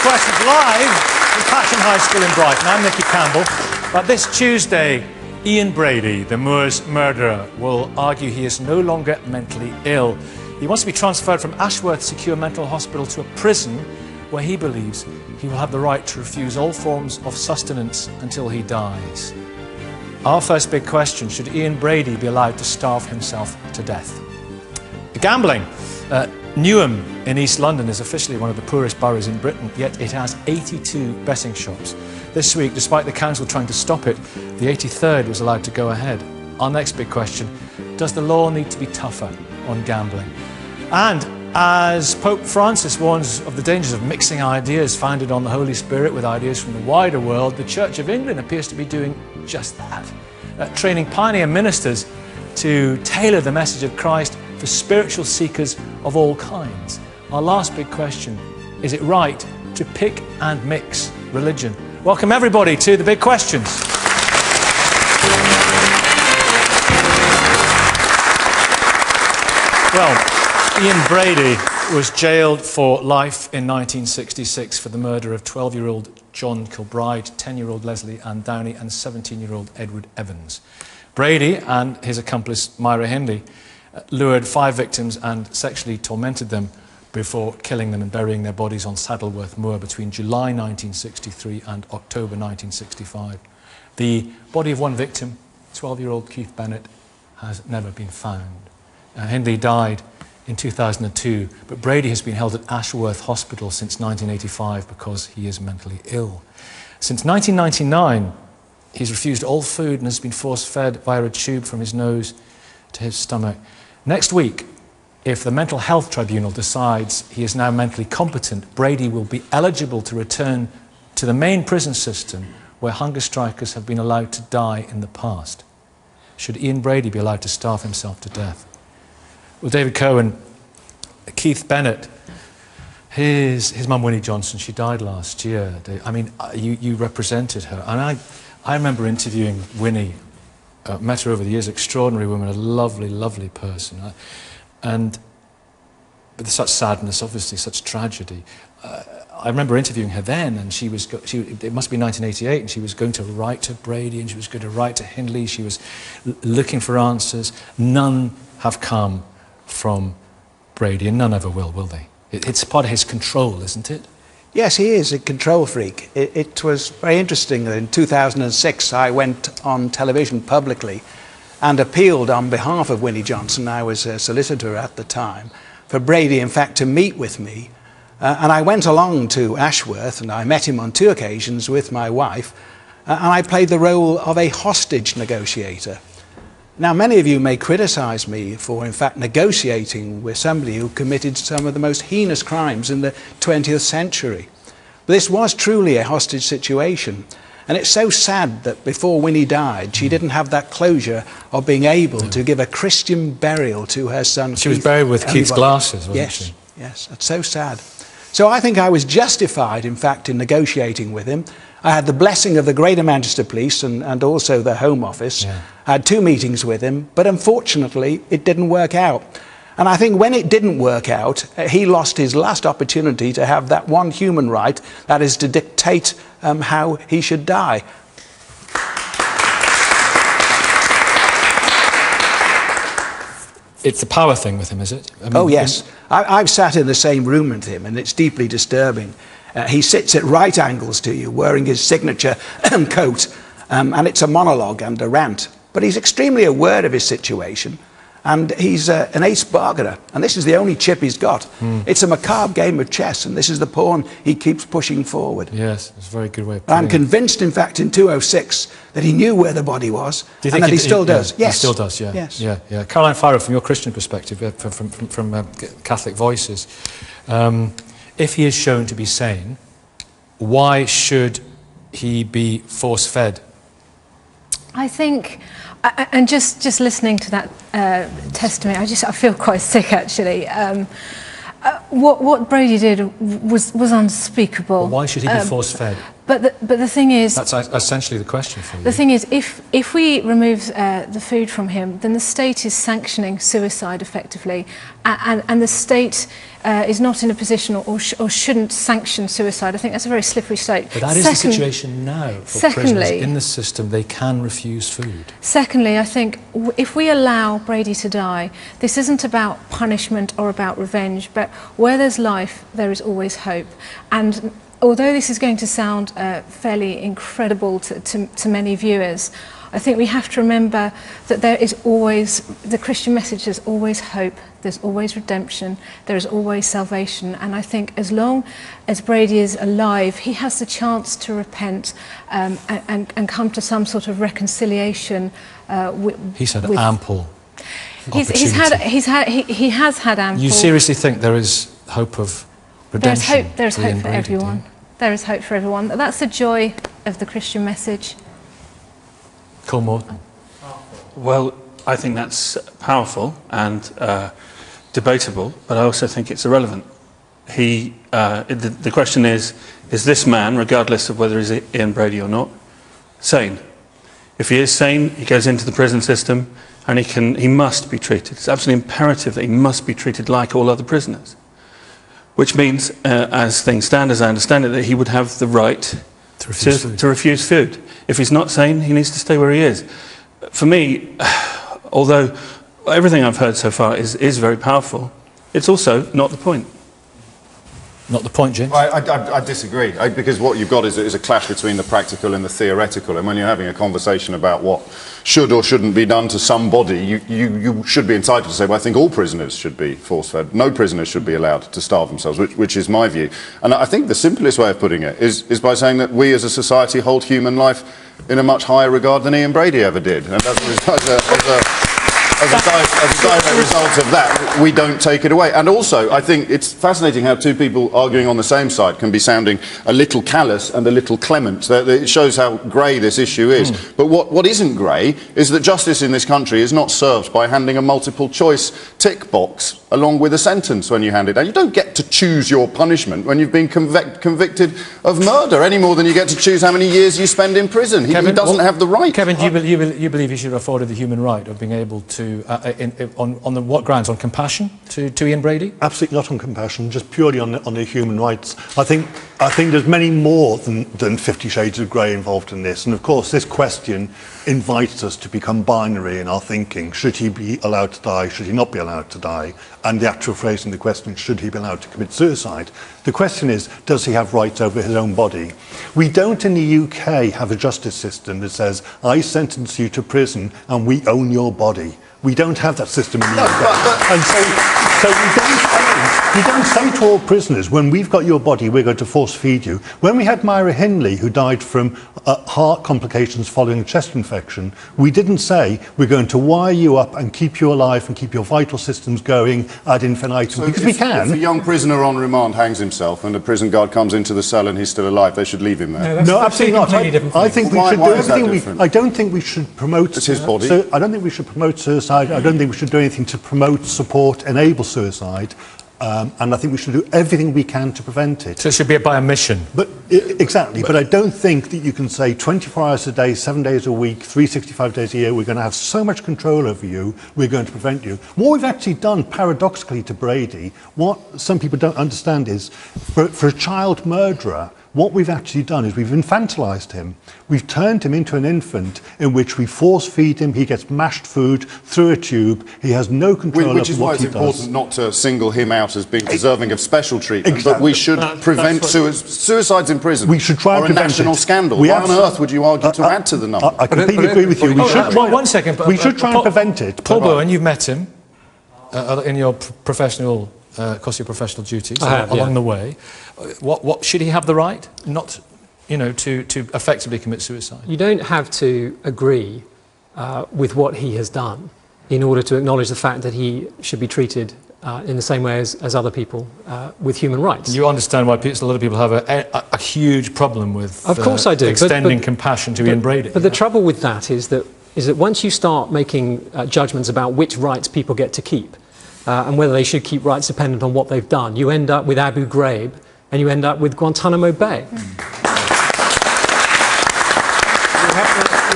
Questions live from Patcham High School in Brighton. I'm Nicky Campbell. But this Tuesday, Ian Brady, the Moors murderer, will argue he is no longer mentally ill. He wants to be transferred from Ashworth Secure Mental Hospital to a prison where he believes he will have the right to refuse all forms of sustenance until he dies. Our first big question: should Ian Brady be allowed to starve himself to death? Gambling. Newham in East London is officially one of the poorest boroughs in Britain, yet it has 82 betting shops. This week, despite the council trying to stop it, the 83rd was allowed to go ahead. Our next big question: does the law need to be tougher on gambling? And as Pope Francis warns of the dangers of mixing ideas founded on the Holy Spirit with ideas from the wider world, the Church of England appears to be doing just that, training pioneer ministers to tailor the message of Christ for spiritual seekers of all kinds. Our last big question: is it right to pick and mix religion? Welcome everybody to the big questions. Well, Ian Brady was jailed for life in 1966 for the murder of 12-year-old John Kilbride, 10-year-old Leslie Ann Downey and 17-year-old Edward Evans. Brady and his accomplice Myra Hindley lured 5 victims and sexually tormented them before killing them and burying their bodies on Saddleworth Moor between July 1963 and October 1965. The body of one victim, 12-year-old Keith Bennett, has never been found. Hindley died in 2002, but Brady has been held at Ashworth Hospital since 1985 because he is mentally ill. Since 1999, he's refused all food and has been force-fed via a tube from his nose to his stomach. Next week, if the Mental Health Tribunal decides he is now mentally competent, Brady will be eligible to return to the main prison system where hunger strikers have been allowed to die in the past. Should Ian Brady be allowed to starve himself to death? Well, David Cohen, Keith Bennett, his mum Winnie Johnson, she died last year. I mean, you represented her, and I remember interviewing Winnie. Met her over the years, extraordinary woman, a lovely, lovely person. But there's such sadness, obviously, such tragedy. I remember interviewing her then, and it must be 1988, and she was going to write to Brady, and she was going to write to Hindley. She was looking for answers. None have come from Brady, and none ever will they? It's part of his control, isn't it? Yes, he is a control freak. It was very interesting that in 2006 I went on television publicly and appealed on behalf of Winnie Johnson. I was a solicitor at the time, for Brady, in fact, to meet with me. And I went along to Ashworth and I met him on 2 occasions with my wife, and I played the role of a hostage negotiator. Now, many of you may criticise me for, in fact, negotiating with somebody who committed some of the most heinous crimes in the 20th century. But this was truly a hostage situation. And it's so sad that before Winnie died, she didn't have that closure of being able to give a Christian burial to her son. She was buried with Keith's glasses, wasn't she? Yes, that's so sad. So I think I was justified, in fact, in negotiating with him. I had the blessing of the Greater Manchester Police and also the Home Office. Yeah. I had 2 meetings with him, but unfortunately it didn't work out. And I think when it didn't work out, he lost his last opportunity to have that one human right, that is to dictate how he should die. It's the power thing with him, is it? I mean, oh, yes. I've sat in the same room with him, and it's deeply disturbing. He sits at right angles to you, wearing his signature coat, and it's a monologue and a rant. But he's extremely aware of his situation, and he's an ace bargainer, and this is the only chip he's got. It's a macabre game of chess, and this is the pawn he keeps pushing forward. Yes, it's a very good way of putting I'm convinced, in fact, in 2006, that he knew where the body was, Do you and think that he still does. Yeah, Yes. he still does, yeah. Yes. Yeah. Caroline Farrow, from your Christian perspective, from Catholic Voices, if he is shown to be sane, why should he be force-fed? I think, and just listening to that testimony, I feel quite sick actually. What Brady did was unspeakable. But why should he be force-fed? But the thing is, That's essentially the question for you. the thing is, if we remove the food from him, then the state is sanctioning suicide effectively, and the state is not in a position or shouldn't sanction suicide. I think that's a very slippery state. But that is the situation now for prisoners in the system. They can refuse food. Secondly, I think if we allow Brady to die, this isn't about punishment or about revenge, but where there's life, there is always hope. And although this is going to sound fairly incredible to many viewers, I think we have to remember that there is always, the Christian message, there's always hope, there's always redemption, there is always salvation. And I think as long as Brady is alive, he has the chance to repent and come to some sort of reconciliation. He's had ample he has had ample. You seriously think there is hope of redemption? There's hope for Brady, everyone. There is hope for everyone. That's the joy of the Christian message. Cornwall. Well, I think that's powerful and debatable, but I also think it's irrelevant. The question is this man, regardless of whether he's Ian Brady or not, sane? If he is sane, he goes into the prison system and he must be treated. It's absolutely imperative that he must be treated like all other prisoners. Which means, as things stand, as I understand it, that he would have the right to refuse food. If he's not sane, he needs to stay where he is. For me, although everything I've heard so far is very powerful, it's also not the point. Not the point, James? I disagree, because what you've got is a clash between the practical and the theoretical, and when you're having a conversation about what should or shouldn't be done to somebody, you should be entitled to say, well, I think all prisoners should be force-fed. No prisoners should be allowed to starve themselves, which is my view. And I think the simplest way of putting it is by saying that we as a society hold human life in a much higher regard than Ian Brady ever did. And as a direct result of that, we don't take it away. And also, I think it's fascinating how two people arguing on the same side can be sounding a little callous and a little clement. It shows how grey this issue is. But what isn't grey is that justice in this country is not served by handing a multiple choice tick box along with a sentence when you hand it down. You don't get to choose your punishment when you've been convicted of murder, any more than you get to choose how many years you spend in prison. He doesn't have the right. Kevin, you believe he should have afforded the human right of being able to, on what grounds? On compassion to Ian Brady? Absolutely not on compassion, just purely on the human rights. I think there's many more than 50 Shades of Grey involved in this. And of course, this question invites us to become binary in our thinking. Should he be allowed to die? Should he not be allowed to die? And the actual phrasing the question, should he be allowed to commit suicide? The question is, does he have rights over his own body? We don't in the UK have a justice system that says, I sentence you to prison and we own your body. We don't have that system in the UK. And so we don't say to all prisoners, when we've got your body, we're going to force feed you. When we had Myra Hindley, who died from heart complications following a chest infection, we didn't say, we're going to wire you up and keep you alive and keep your vital systems going ad infinitum, so because we can. If a young prisoner on remand hangs himself and a prison guard comes into the cell and he's still alive, they should leave him there. No, absolutely not. I think we should do everything. I don't think we should promote. It's his body. So I don't think we should promote suicide. I don't think we should do anything to promote, support, enable suicide. And I think we should do everything we can to prevent it. So it should be by a mission. But exactly. But I don't think that you can say 24 hours a day, 7 days a week, 365 days a year, we're going to have so much control over you, we're going to prevent you. What we've actually done, paradoxically, to Brady, what some people don't understand is, for a child murderer, what we've actually done is we've infantilized him. We've turned him into an infant in which we force feed him. He gets mashed food through a tube. He has no control over what he does. Which is why it's important not to single him out as being deserving of special treatment. Exactly. But we should prevent suicides in prison. We should try and prevent a national scandal. Why on earth would you argue to add to the number? I completely agree with you. One second. We should try and prevent it. Paul Bowen, you've met him in your professional, across your professional duties along the way. What should he have the right not, to effectively commit suicide? You don't have to agree with what he has done in order to acknowledge the fact that he should be treated in the same way as other people with human rights. You understand why a lot of people have a huge problem with of course I do. extending compassion to Ian Brady. But the trouble with that is that once you start making judgments about which rights people get to keep and whether they should keep rights dependent on what they've done, you end up with Abu Ghraib and you end up with Guantanamo Bay.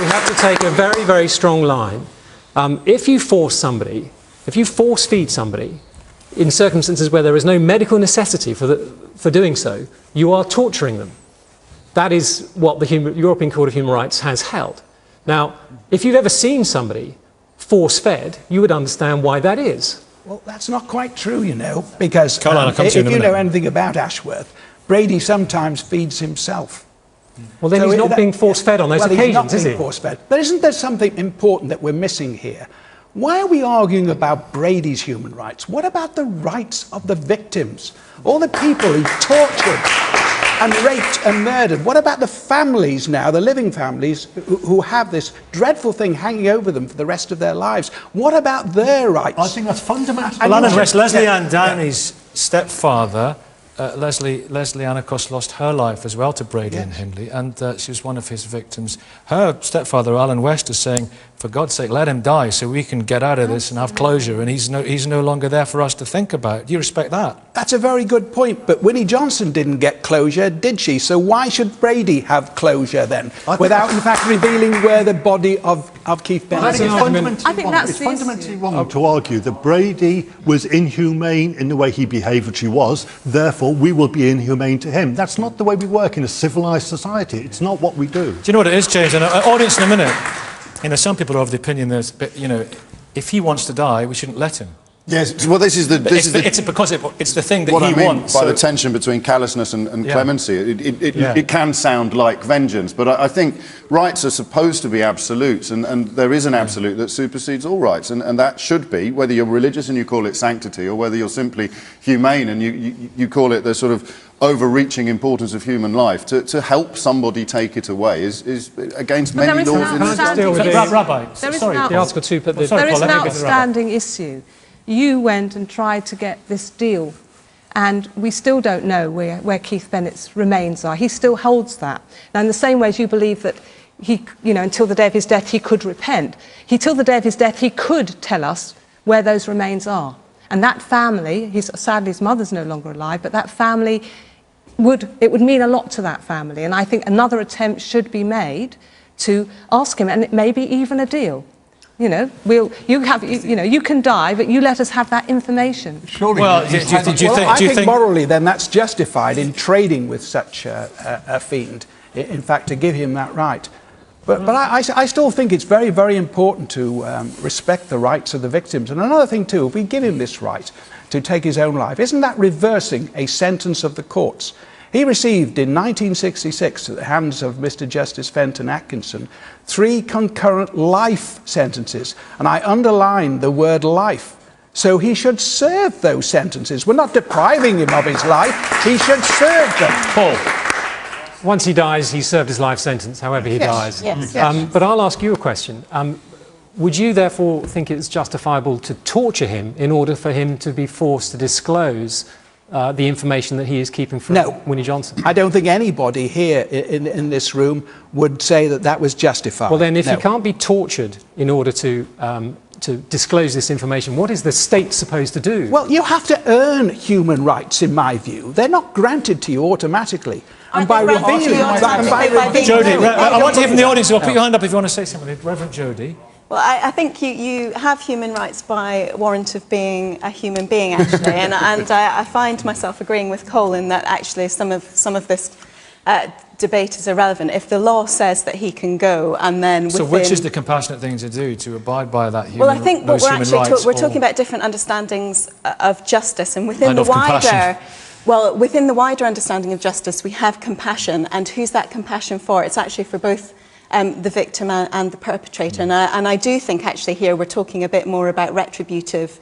have to take a very, very strong line. If you force feed somebody in circumstances where there is no medical necessity for doing so, you are torturing them. That is what the European Court of Human Rights has held. Now, if you've ever seen somebody force-fed, you would understand why that is. Well, that's not quite true, you know, because if you know anything about Ashworth, Brady sometimes feeds himself. Well, then So he's not being force-fed on those occasions, is he? Force-fed. But isn't there something important that we're missing here? Why are we arguing about Brady's human rights? What about the rights of the victims? All the people he tortured and raped and murdered. What about the families now, the living families, who have this dreadful thing hanging over them for the rest of their lives? What about their rights? I think that's fundamental. Well, Alan West, Leslie Ann Downey's stepfather, Leslie Ann, of course, lost her life as well to Brady and Hindley, and she was one of his victims. Her stepfather, Alan West, is saying, for God's sake, let him die so we can get out of this and have closure, and he's no longer there for us to think about. Do you respect that? That's a very good point, but Winnie Johnson didn't get closure, did she? So why should Brady have closure then, without in fact revealing where the body of Keith Bennett is? It's fundamentally wrong to argue that Brady was inhumane in the way he behaved, which he was, therefore we will be inhumane to him. That's not the way we work in a civilised society. It's not what we do. Do you know what it is, James? And audience in a minute, you know, some people are of the opinion that, you know, if he wants to die, we shouldn't let him. Yes, well, this is the because it's the thing that what he I mean wants. by the tension between callousness and clemency. It can sound like vengeance, but I think rights are supposed to be absolutes, and there is an absolute that supersedes all rights, and that should be, whether you're religious and you call it sanctity, or whether you're simply humane and you call it the sort of overreaching importance of human life. To help somebody take it away is against many laws in this country. Rabbi, sorry, the Article 2 put the... There is an outstanding issue. You went and tried to get this deal, and we still don't know where Keith Bennett's remains are. He still holds that. Now, in the same way as you believe that he, you know, until the day of his death, he could repent, till the day of his death, he could tell us where those remains are. And that family, sadly his mother's no longer alive, but that family, it would mean a lot to that family. And I think another attempt should be made to ask him, and it may be even a deal. You know, you can die, but you let us have that information. Surely. Well, I think morally, then that's justified in trading with such a fiend. In fact, to give him that right. But I still think it's very, very important to respect the rights of the victims. And another thing too, if we give him this right to take his own life, isn't that reversing a sentence of the courts? He received in 1966, at the hands of Mr. Justice Fenton Atkinson, 3 concurrent life sentences. And I underline the word life. So he should serve those sentences. We're not depriving him of his life. He should serve them. Paul. Once he dies, he served his life sentence, however he dies. Yes. But I'll ask you a question. Would you therefore think it's justifiable to torture him in order for him to be forced to disclose the information that he is keeping from Winnie Johnson? I don't think anybody here in this room would say that that was justified. Well, then, if he can't be tortured in order to disclose this information, what is the state supposed to do? Well, you have to earn human rights, in my view. They're not granted to you automatically. And by revealing... Jodie, I want to hear from the audience. I'll put your hand up if you want to say something. Reverend Jodie. Well, I think you have human rights by warrant of being a human being, actually, and I find myself agreeing with Cole in that actually some of this debate is irrelevant. If the law says that he can go, and then so which is the compassionate thing to do, to abide by that human? Well, I think what we're talking about different understandings of justice, and within the wider. Well, within the wider understanding of justice, we have compassion, and who's that compassion for? It's actually for both the victim and the perpetrator. And I do think actually here we're talking a bit more about retributive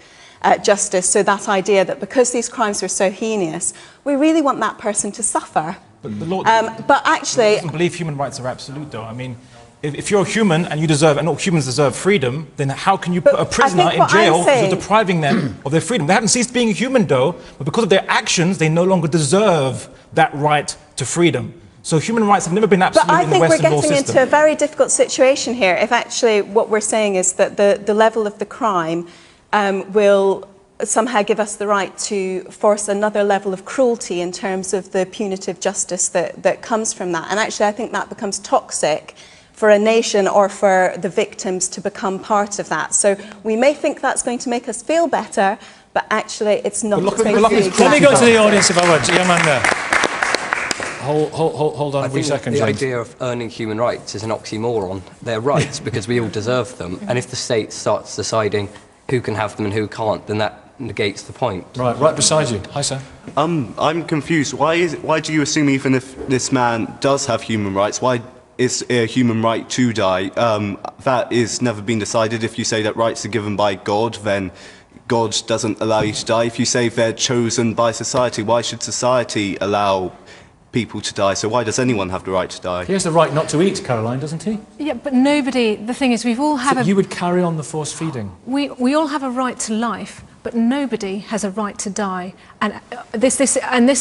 justice, so that idea that because these crimes are so heinous, we really want that person to suffer. But the law but actually doesn't believe human rights are absolute, though. I mean, if you're human and you deserve, and all humans deserve freedom, then how can you put a prisoner in jail because you're depriving them of their freedom? They haven't ceased being human, though, but because of their actions, they no longer deserve that right to freedom. So human rights have never been absolute in the Western law system. But I think we're getting into a very difficult situation here if actually what we're saying is that the level of the crime will somehow give us the right to force another level of cruelty in terms of the punitive justice that comes from that. And actually I think that becomes toxic for a nation or for the victims to become part of that. So we may think that's going to make us feel better, but actually it's not. Let me go to the audience if I would. Young man there. Hold on a second, the James. idea of earning human rights is an oxymoron. They're rights because we all deserve them. And if the state starts deciding who can have them and who can't, then that negates the point. Right beside you. Hi, sir. I'm confused. Why do you assume even if this man does have human rights, why is a human right to die? That is never been decided. If you say that rights are given by God, then God doesn't allow you to die. If you say they're chosen by society, why should society allow people to die? So why does anyone have the right to die? He has the right not to eat, Caroline, doesn't he? Yeah, but nobody, the thing is, we've all had so you would carry on the force feeding? We all have a right to life, but nobody has a right to die. And this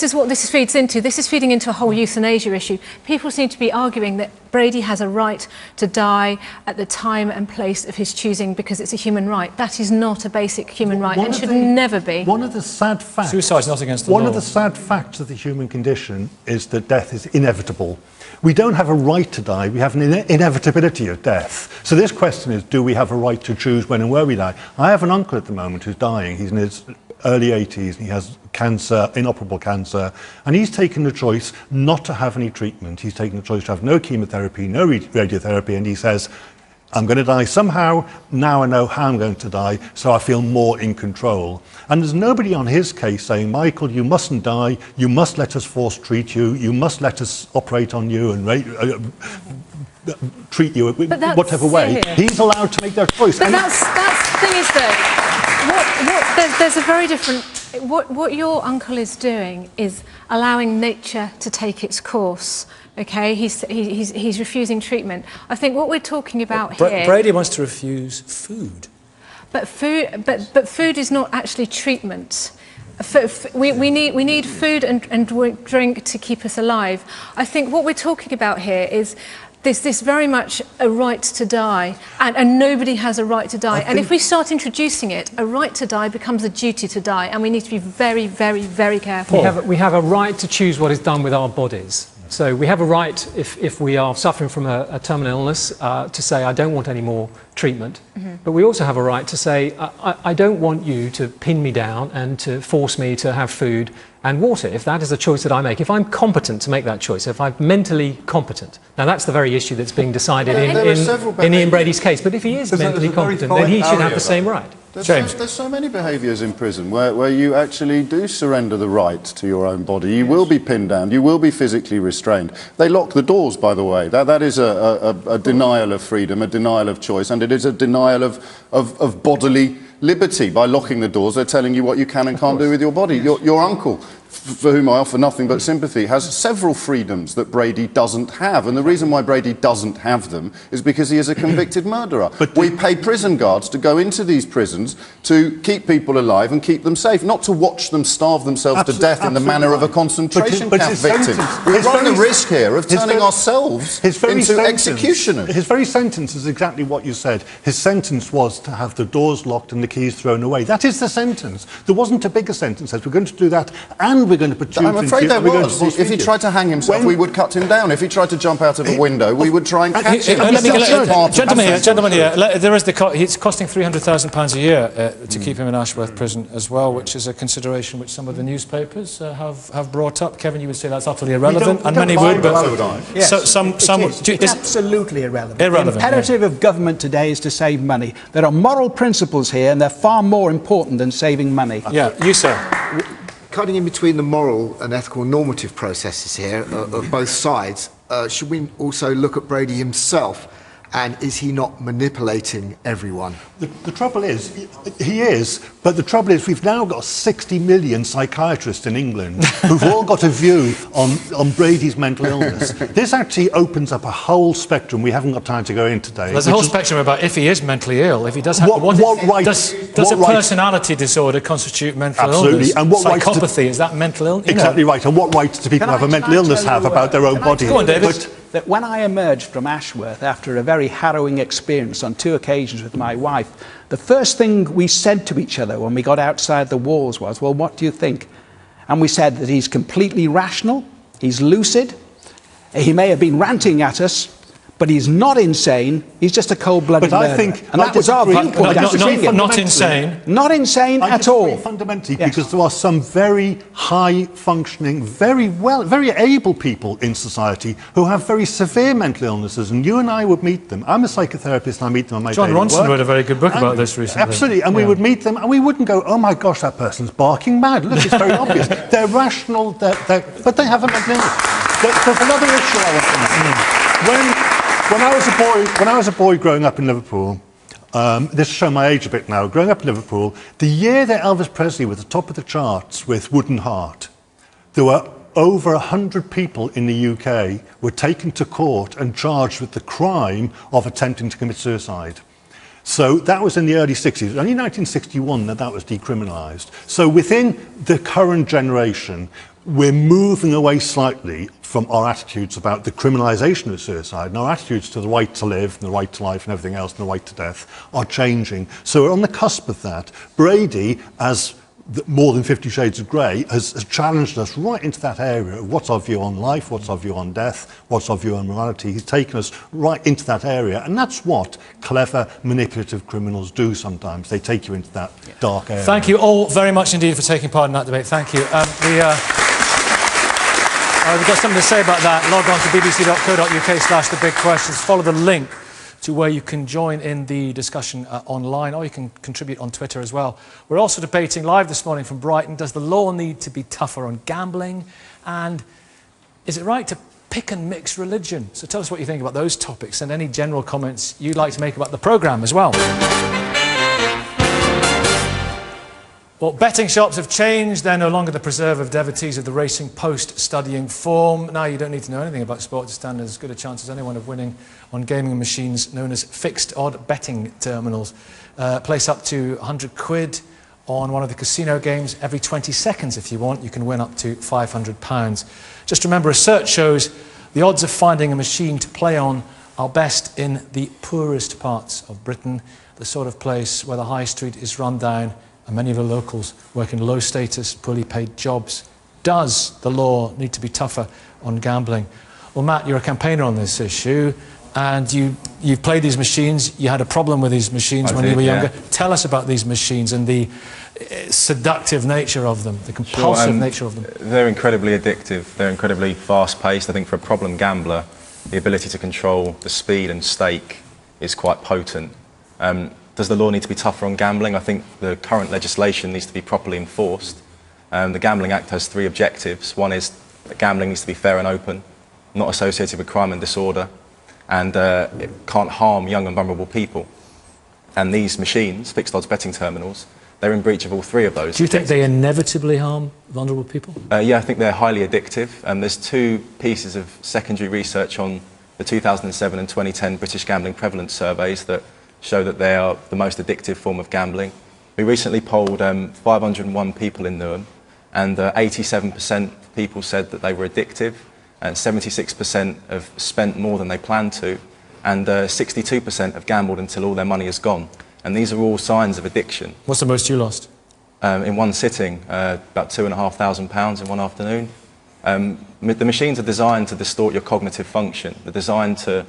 is what this feeds into. This is feeding into a whole euthanasia issue. People seem to be arguing that Brady has a right to die at the time and place of his choosing because it's a human right. That is not a basic human right and should never be. One of the sad facts... Suicide's not against the law. One of the sad facts of the human condition is that death is inevitable. We don't have a right to die, we have an inevitability of death. So this question is, do we have a right to choose when and where we die? I have an uncle at the moment who's dying. He's in his early 80s and he has cancer, inoperable cancer, and he's taken the choice not to have any treatment. He's taken the choice to have no chemotherapy, no radiotherapy, and he says, I'm going to die somehow, now I know how I'm going to die, so I feel more in control. And there's nobody on his case saying, Michael, you mustn't die, you must let us force treat you, you must let us operate on you and treat you whatever way. He's allowed to make that choice. But that's the thing is though, there's a very different, what your uncle is doing is allowing nature to take its course. Okay, he's refusing treatment. I think what we're talking about here... Brady wants to refuse food. But food is not actually treatment. We need food and drink to keep us alive. I think what we're talking about here is this very much a right to die, and nobody has a right to die. And if we start introducing it, a right to die becomes a duty to die, and we need to be very, very, very careful. We have a right to choose what is done with our bodies. So we have a right, if we are suffering from a terminal illness, to say, I don't want any more treatment. Mm-hmm. But we also have a right to say, I don't want you to pin me down and to force me to have food and water, if that is a choice that I make. If I'm competent to make that choice, if I'm mentally competent. Now that's the very issue that's being decided in Ian Brady's case. But if he is mentally competent, then he should have the same right. There's so many behaviours in prison where you actually do surrender the right to your own body. You will be pinned down. You will be physically restrained. They lock the doors, by the way. That is a denial of freedom, a denial of choice, and it is a denial of bodily liberty. By locking the doors, they're telling you what you can and can't do with your body. Your uncle, for whom I offer nothing but sympathy, has several freedoms that Brady doesn't have. And the reason why Brady doesn't have them is because he is a convicted murderer. We pay prison guards to go into these prisons to keep people alive and keep them safe, not to watch them starve themselves to death in the manner of a concentration camp victim. We run the risk here of turning ourselves into executioners. His very sentence is exactly what you said. His sentence was to have the doors locked and the keys thrown away. That is the sentence. There wasn't a bigger sentence that we're going to do that and we're going to put you... I'm afraid there was. If he tried to hang himself, we would cut him down. If he tried to jump out of a window, we would try and catch him. Gentlemen here, there is it's costing £300,000 a year to keep him in Ashworth prison as well, which is a consideration which some of the newspapers have brought up. Kevin, you would say that's utterly irrelevant, and many would, but... Yes, it's absolutely irrelevant. The imperative of government today is to save money. There are moral principles here, and they're far more important than saving money. Yeah, you, sir. Cutting in between the moral and ethical normative processes here of both sides, should we also look at Brady himself, and is he not manipulating everyone? The trouble is, he is, but the trouble is we've now got 60 million psychiatrists in England who've all got a view on Brady's mental illness. This actually opens up a whole spectrum we haven't got time to go in today. There's a whole spectrum about if he is mentally ill, if he does have... Does a personality disorder constitute mental illness? And what psychopathy, is that mental illness? Exactly right. And what rights do people who have a mental illness have about their own body? Go on, David. That when I emerged from Ashworth after a very harrowing experience on 2 occasions with my wife, the first thing we said to each other when we got outside the walls was, well, what do you think? And we said that he's completely rational, he's lucid, he may have been ranting at us, But he's not insane, he's just a cold-blooded But I murderer. think- and that was our viewpoint. Not insane. Not insane I at disagree all. fundamentally, because there are some very high-functioning, very able people in society who have very severe mental illnesses, and you and I would meet them. I'm a psychotherapist, and I meet them on my John daily Ronson work. wrote a very good book about this recently. Absolutely, and we would meet them, and we wouldn't go, "Oh my gosh, that person's barking mad." Look, it's very obvious. They're rational, but they have a mental illness. There's another issue I want to make. When I was a boy growing up in Liverpool, this will show my age a bit now. Growing up in Liverpool, the year that Elvis Presley was at the top of the charts with Wooden Heart, there were over 100 people in the UK were taken to court and charged with the crime of attempting to commit suicide. So that was in the early 60s. Only 1961 that was decriminalised. So within the current generation, we're moving away slightly from our attitudes about the criminalisation of suicide, and our attitudes to the right to live, and the right to life and everything else, and the right to death are changing. So we're on the cusp of that. Brady, as more than 50 Shades of Grey, has challenged us right into that area of what's our view on life, what's our view on death, what's our view on morality. He's taken us right into that area, and that's what clever, manipulative criminals do sometimes. They take you into that dark area. Thank you all very much indeed for taking part in that debate. Thank you. We've got something to say about that. Log on to bbc.co.uk/thebigquestions. Follow the link to where you can join in the discussion online, or you can contribute on Twitter as well. We're also debating live this morning from Brighton, does the law need to be tougher on gambling? And is it right to pick and mix religion? So tell us what you think about those topics and any general comments you'd like to make about the programme as well. Well, betting shops have changed. They're no longer the preserve of devotees of the Racing Post studying form. Now you don't need to know anything about sport to stand as good a chance as anyone of winning on gaming machines known as fixed odd betting terminals. Place up to 100 quid on one of the casino games. Every 20 seconds, if you want, you can win up to £500. Just remember, research shows the odds of finding a machine to play on are best in the poorest parts of Britain, the sort of place where the high street is run down and many of the locals work in low-status, poorly paid jobs. Does the law need to be tougher on gambling? Well, Matt, you're a campaigner on this issue, and you've played these machines. You had a problem with these machines when you were younger. Tell us about these machines and the seductive nature of them, the compulsive nature of them. They're incredibly addictive. They're incredibly fast-paced. I think for a problem gambler, the ability to control the speed and stake is quite potent. Does the law need to be tougher on gambling? I think the current legislation needs to be properly enforced. The Gambling Act has 3 objectives. One is that gambling needs to be fair and open, not associated with crime and disorder, and it can't harm young and vulnerable people. And these machines, fixed odds betting terminals, they're in breach of all 3 of those. Do you think they inevitably harm vulnerable people? Yeah, I think they're highly addictive. There's 2 pieces of secondary research on the 2007 and 2010 British Gambling Prevalence Surveys that show that they are the most addictive form of gambling. We recently polled 501 people in Newham, and 87% of people said that they were addictive, and 76% have spent more than they planned to, and 62% have gambled until all their money is gone. And these are all signs of addiction. What's the most you lost? In one sitting, about £2,500 in one afternoon. The machines are designed to distort your cognitive function. They're designed to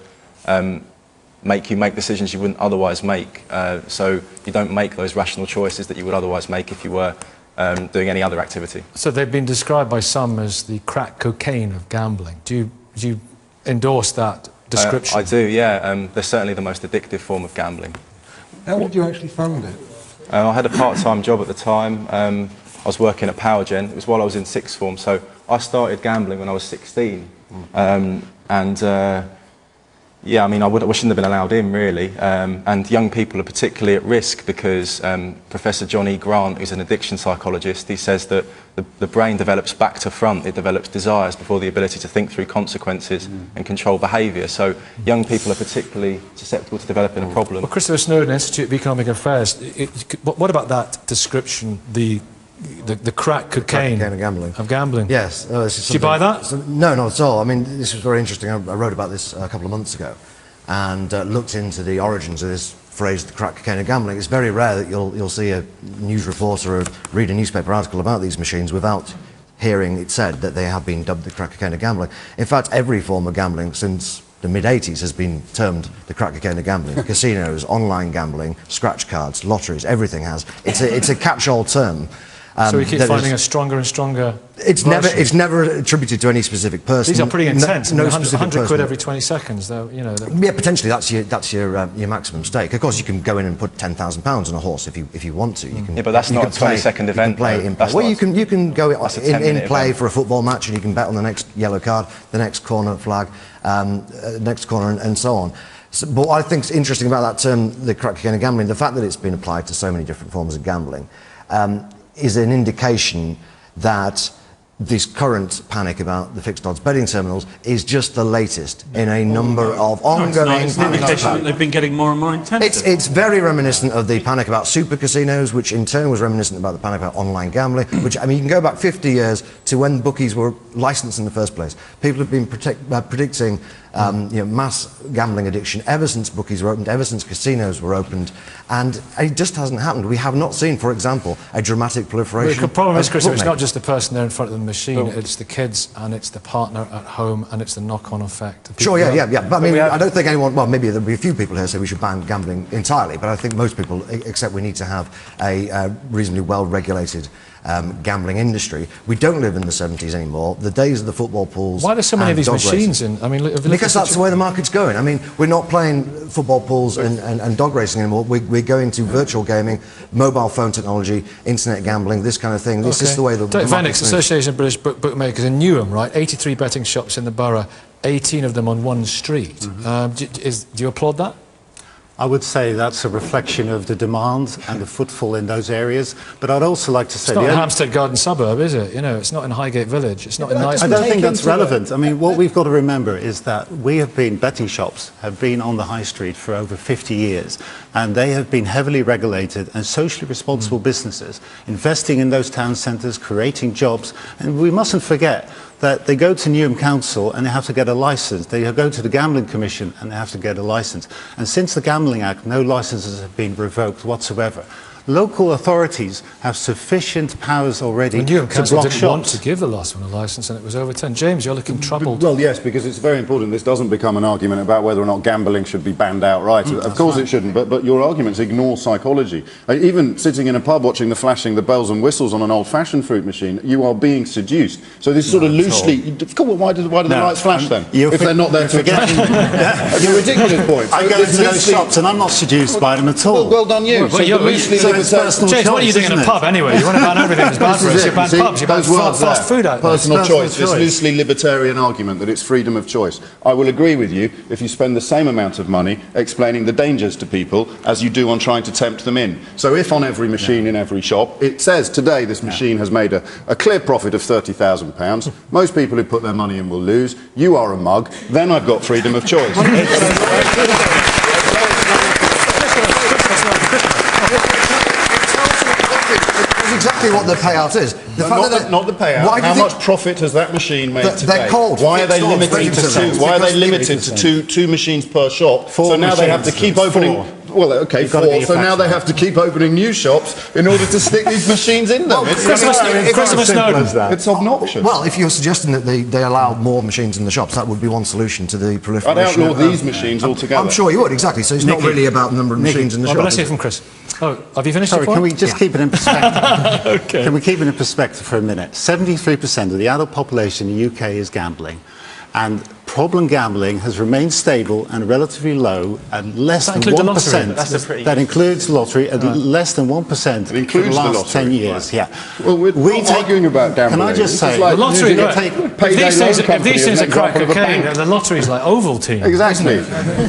make you make decisions you wouldn't otherwise make, so you don't make those rational choices that you would otherwise make if you were doing any other activity. So they've been described by some as the crack cocaine of gambling. Do you endorse that description? I do, yeah. They're certainly the most addictive form of gambling. How did you actually fund it? I had a part-time job at the time. I was working at PowerGen. It was while I was in sixth form, so I started gambling when I was 16. Yeah, I mean, I shouldn't have been allowed in, really. And young people are particularly at risk because Professor John E. Grant, who's an addiction psychologist, he says that the brain develops back to front. It develops desires before the ability to think through consequences and control behaviour. So young people are particularly susceptible to developing a problem. Well, Christopher Snowdon, Institute of Economic Affairs, what about that description, the crack cocaine of gambling? Yes. Do you buy that? No, not at all. I mean, this was very interesting. I wrote about this a couple of months ago and looked into the origins of this phrase, the crack cocaine of gambling. It's very rare that you'll see a news reporter or read a newspaper article about these machines without hearing it said that they have been dubbed the crack cocaine of gambling. In fact, every form of gambling since the mid-80s has been termed the crack cocaine of gambling. Casinos, online gambling, scratch cards, lotteries, everything has. It's a catch-all term. So we keep finding a stronger and stronger It's never attributed to any specific person. These are pretty intense. No, 100 quid every 20 seconds, though. You know. Yeah, potentially that's your maximum stake. Of course, you can go in and put £10,000 on a horse if you want to. You can, yeah, but that's not a 20-second event. You can play in play. Well, you can go in play for a football match, and you can bet on the next yellow card, the next corner flag, next corner, and so on. So, but what I think is interesting about that term, the crack cocaine of gambling, the fact that it's been applied to so many different forms of gambling, is an indication that this current panic about the fixed odds betting terminals is just the latest in a number of ongoing panics. They've been getting more and more intense. It's very reminiscent of the panic about super casinos, which in turn was reminiscent about the panic about online gambling, which, I mean, you can go back 50 years to when bookies were licensed in the first place. People have been predicting mass gambling addiction ever since bookies were opened, ever since casinos were opened, and it just hasn't happened. We have not seen, for example, a dramatic proliferation. The problem is, Chris, it's not just the person there in front of the machine, it's the kids and it's the partner at home and it's the knock-on effect. Sure, yeah. But I mean, I don't think anyone, well, maybe there'll be a few people here say we should ban gambling entirely, but I think most people accept we need to have a reasonably well-regulated gambling industry. We don't live in the 70s anymore. The days of the football pools. Why are there so many of these machines in? I mean, because that's the way the market's going. I mean, we're not playing football pools and dog racing anymore. We're going to virtual gaming, mobile phone technology, internet gambling, this kind of thing. This is the way the Venix, Association of British Bookmakers in Newham, right? 83 betting shops in the borough, 18 of them on one street. Do you applaud that? I would say that's a reflection of the demand and the footfall in those areas. But I'd also like to say... It's not in Hampstead Garden suburb, is it? You know, it's not in Highgate Village. It's not in nice... I don't think that's relevant. I mean, what we've got to remember is that betting shops have been on the high street for over 50 years. And they have been heavily regulated and socially responsible businesses, investing in those town centres, creating jobs. And we mustn't forget that they go to Newham Council and they have to get a licence. They go to the Gambling Commission and they have to get a licence. And since the Gambling Act, no licences have been revoked whatsoever. Local authorities have sufficient powers already to block shops. Newham Council didn't want to give the last one a licence and it was overturned. James, you're looking troubled. Well, yes, because it's very important this doesn't become an argument about whether or not gambling should be banned outright. Of course it shouldn't, but your arguments ignore psychology. Even sitting in a pub watching the flashing the bells and whistles on an old-fashioned fruit machine, you are being seduced. So this sort of loosely... Why do the lights flash then? If they're not there to attract you? That's a ridiculous point. I go into those shops and I'm not seduced by them at all. Well done you. James, what are you doing in a pub anyway? You want to ban everything that's bad for us. You ban pubs, you ban fast food out there. Personal choice, this loosely libertarian argument that it's freedom of choice. I will agree with you if you spend the same amount of money explaining the dangers to people as you do on trying to tempt them in. So if on every machine in every shop, it says today this machine has made a clear profit of £30,000, most people who put their money in will lose, you are a mug, then I've got freedom of choice. Exactly what the payout is. Not the payout. How much profit has that machine made today? They're called. Why are they limited to two? Why are they limited to two machines per shop? So now they have to keep opening. Well, okay, 4. So now they have to keep opening new shops in order to stick these machines in them. It's obnoxious. Well, if you're suggesting that they allow more machines in the shops, that would be one solution to the proliferation. I'd outlaw these machines altogether. I'm sure you would, exactly. So it's not really about the number of machines in the shop. Let's hear from Chris. Oh, have you finished? Sorry, can we just keep it in perspective? Okay. Can we keep it in perspective for a minute? 73% of the adult population in the UK is gambling. And problem gambling has remained stable and relatively low at less than 1%. That includes lottery at less than 1% for the last 10 years. Yeah. Well, we're not arguing about gambling. Can I just say, the lottery, if these things are crack cocaine, the lottery's like Ovaltine. Exactly.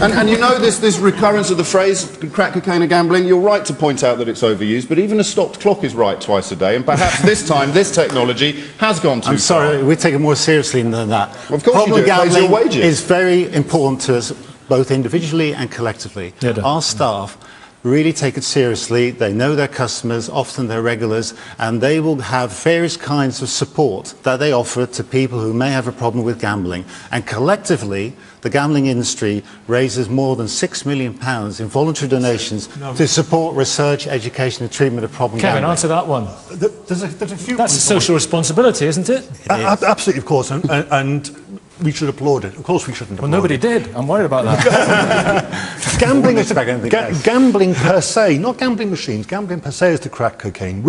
And you know this recurrence of the phrase crack cocaine and gambling, you're right to point out that it's overused, but even a stopped clock is right twice a day, and perhaps this time this technology has gone too far. I'm sorry, we take it more seriously than that. Of course you do. It pays your wages. Is very important to us, both individually and collectively. Our staff really take it seriously. They know their customers, often their regulars, and they will have various kinds of support that they offer to people who may have a problem with gambling. And collectively, the gambling industry raises more than £6 million in voluntary donations to support research, education and treatment of problem gambling. Kevin, answer that one. There's a few That's a social responsibility, isn't it? Absolutely, of course. And we should applaud it. Of course we shouldn't applaud Well, nobody it. did. I'm worried about that. Gambling is gambling per se, not gambling machines. Gambling per se is the crack cocaine.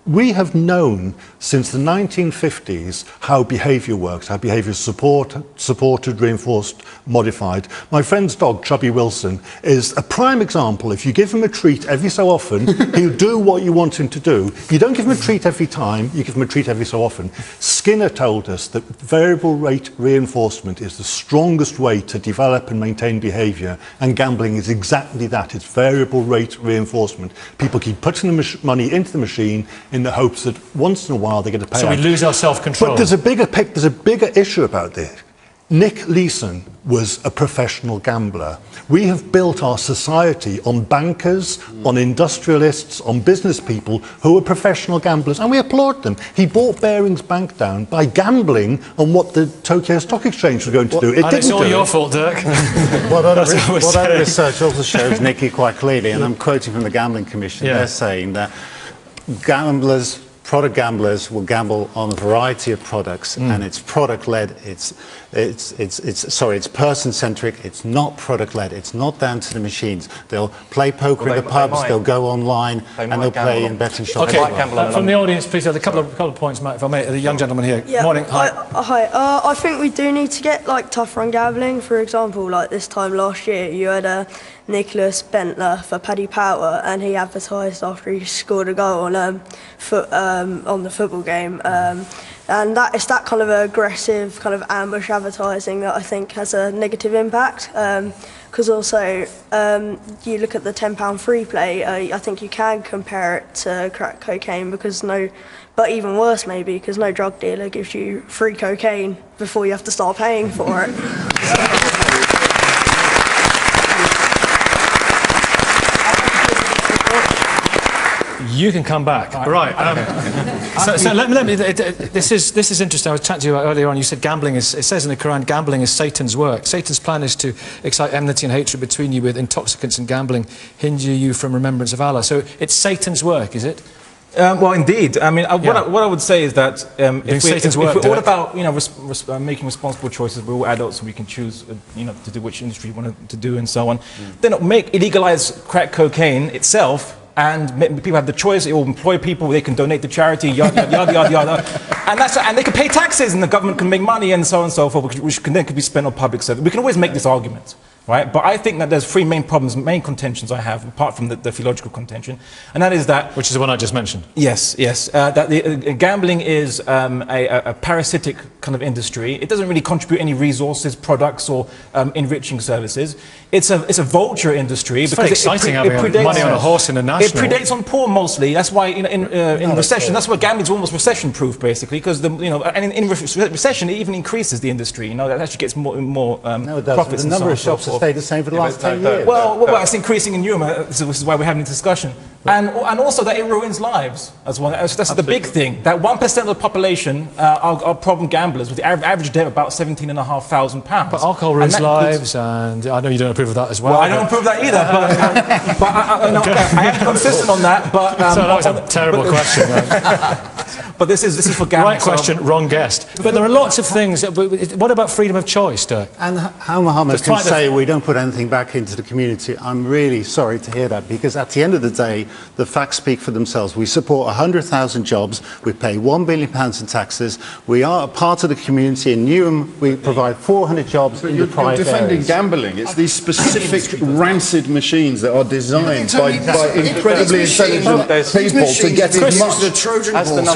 We have known since the 1950s how behaviour works, how behaviour is supported, reinforced, modified. My friend's dog, Chubby Wilson, is a prime example. If you give him a treat every so often, he'll do what you want him to do. You don't give him a treat every time, you give him a treat every so often. Skinner told us that variable rate reinforcement is the strongest way to develop and maintain behaviour, and gambling is exactly that. It's variable rate reinforcement. People keep putting the money into the machine in the hopes that once in a while they get a payout. So we lose our self-control. But there's a bigger issue about this. Nick Leeson was a professional gambler. We have built our society on bankers, on industrialists, on business people who are professional gamblers, and we applaud them. He brought Barings Bank down by gambling on what the Tokyo Stock Exchange was going to do. It's all your fault, Dirk. What other research also shows, Nicky, quite clearly, and I'm quoting from the Gambling Commission, they're saying that product gamblers will gamble on a variety of products, and it's product-led. It's person-centric. It's not product-led. It's not down to the machines. They'll play poker in the pubs. They'll go online and they'll play in betting shops. Okay, from the audience, please. A couple of points, Matt, if I may. The young gentleman here. Yeah, Morning. Hi. Hi. I think we do need to get tougher on gambling. For example, this time last year, you had Nicholas Bentler for Paddy Power, and he advertised after he scored a goal on the football game, and it's that kind of aggressive kind of ambush advertising that I think has a negative impact. Because also you look at the £10 free play, I think you can compare it to crack cocaine but even worse maybe, because no drug dealer gives you free cocaine before you have to start paying for it. You can come back. Right. So let me. This is interesting. I was chatting to you earlier on. You said gambling is. It says in the Quran, gambling is Satan's work. Satan's plan is to excite enmity and hatred between you with intoxicants and gambling, hinder you from remembrance of Allah. So it's Satan's work, is it? Well, indeed. I mean, what I would say is that if we're all about making responsible choices, we're all adults and we can choose to do which industry we want to do and so on. Then illegalize crack cocaine itself. And people have the choice, it will employ people, they can donate to charity, yada, yada, yada, yada. And they can pay taxes and the government can make money and so on and so forth, which then could be spent on public service. We can always make this argument, right? But I think that there's three main problems, main contentions I have, apart from the theological contention. And that is that... Which is the one I just mentioned. Yes. That gambling is a parasitic kind of industry. It doesn't really contribute any resources, products, or enriching services. It's a vulture industry. It's very exciting having money on a horse in a national. It predates on poor mostly. That's why in recession, that's why gambling is almost recession-proof basically, because and in recession it even increases the industry. That actually gets more profits. The number of shops has stayed the same for the last 10 years. Well, it's increasing in Newham. This is why we're having this discussion. And also that it ruins lives as well. That's the big thing. That 1% of the population are problem gamblers with the average debt of about £17,500. But alcohol ruins lives, and I know you don't approve of that as well. Well, I don't approve that either, but I am consistent on that. But so that was a terrible question. But this is for gambling. Right question, wrong guest. But there are lots of things. What about freedom of choice, Dirk? And how Mohammed can say we don't put anything back into the community, I'm really sorry to hear that, because at the end of the day, the facts speak for themselves. We support 100,000 jobs, we pay £1 billion in taxes, we are a part of the community. In Newham, we provide 400 jobs in the private You're defending areas. gambling. It's these specific rancid machines that are designed by incredibly intelligent people to get as much...